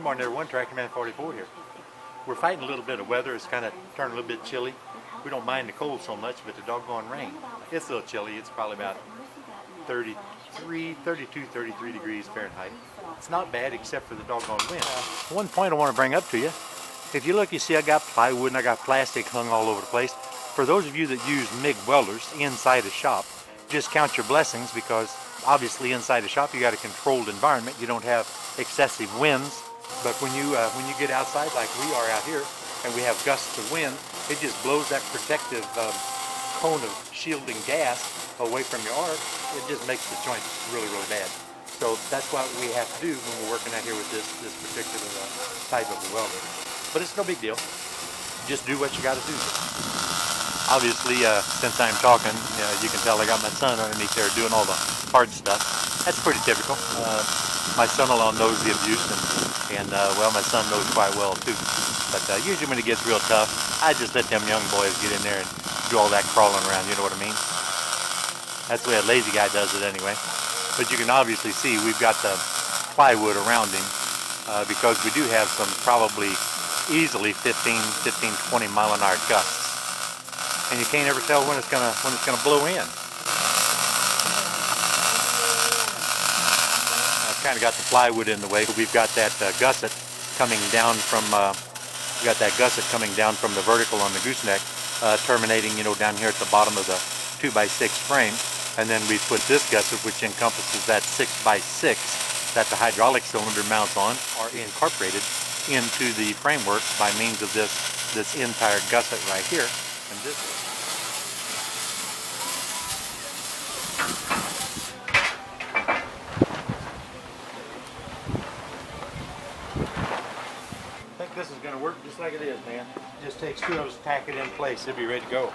morning everyone, Tractorman 44 here. We're fighting a little bit of weather. It's kind of turned a little bit chilly. We don't mind the cold so much, but the doggone rain. It's a little chilly. It's probably about 32, 33 degrees Fahrenheit. It's not bad except for the doggone wind. One point I want to bring up to you. If you look, you see I got plywood and I got plastic hung all over the place. For those of you that use MIG welders inside a shop, just count your blessings, because obviously inside a shop you got a controlled environment. You don't have excessive winds. But when you get outside like we are out here and we have gusts of wind, it just blows that protective cone of shielding gas away from your arc. It just makes the joint really, really bad. So that's what we have to do when we're working out here with this particular type of a welder. But it's no big deal. Just do what you got to do. Obviously, since I'm talking, you can tell I got my son underneath there doing all the hard stuff. That's pretty typical. My son-in-law knows the abuse, and well, my son knows quite well too. But usually when it gets real tough, I just let them young boys get in there and do all that crawling around, you know what I mean? That's the way a lazy guy does it anyway. But you can obviously see we've got the plywood around him because we do have some probably easily 15, 20 mile an hour gusts. And you can't ever tell when it's gonna blow in. I've kind of got the plywood in the way. We've got that gusset coming down from the vertical on the gooseneck, terminating, down here at the bottom of the 2x6 frame. And then we put this gusset, which encompasses that 6x6 that the hydraulic cylinder mounts on, are incorporated into the framework by means of this entire gusset right here. And this. I think this is going to work just like it is, man. It just takes two of us to tack it in place. It'll be ready to go.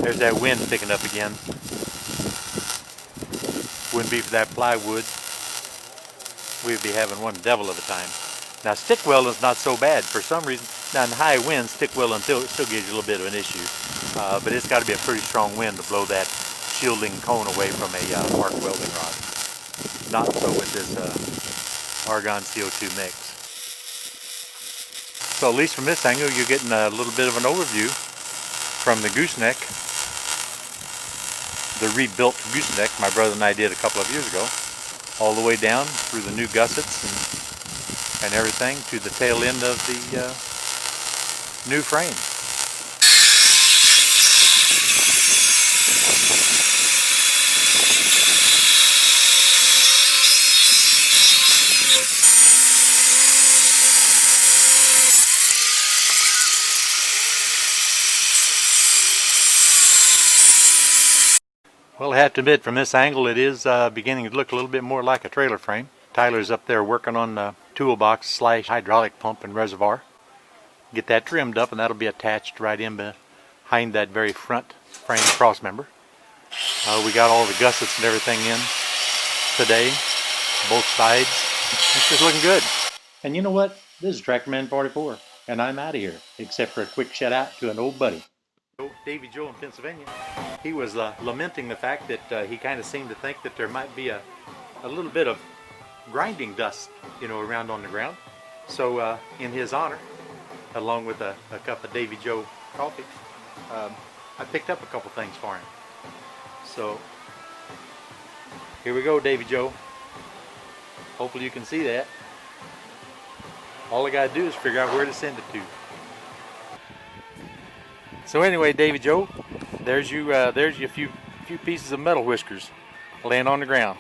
There's that wind picking up again. Wouldn't be for that plywood, we'd be having one devil of a time. Now stick welding is not so bad. For some reason, now in high winds, stick welding still gives you a little bit of an issue. But it's got to be a pretty strong wind to blow that shielding cone away from a arc welding rod. Not so with this argon CO2 mix. So at least from this angle, you're getting a little bit of an overview from the gooseneck. The rebuilt gooseneck my brother and I did a couple of years ago, all the way down through the new gussets and everything to the tail end of the new frame. Well, I have to admit, from this angle, it is beginning to look a little bit more like a trailer frame. Tyler's up there working on the toolbox / hydraulic pump and reservoir. Get that trimmed up, and that'll be attached right in behind that very front frame cross member. We got all the gussets and everything in today, both sides. It's just looking good. And you know what? This is Tractorman 44, and I'm out of here, except for a quick shout out to an old buddy. Davy Joe in Pennsylvania. He was lamenting the fact that he kind of seemed to think that there might be a little bit of grinding dust, around on the ground. So in his honor, along with a cup of Davy Joe coffee, I picked up a couple things for him. So here we go, Davy Joe. Hopefully you can see that. All I gotta do is figure out where to send it to. So anyway, Davy Joe, there's your few pieces of metal whiskers laying on the ground.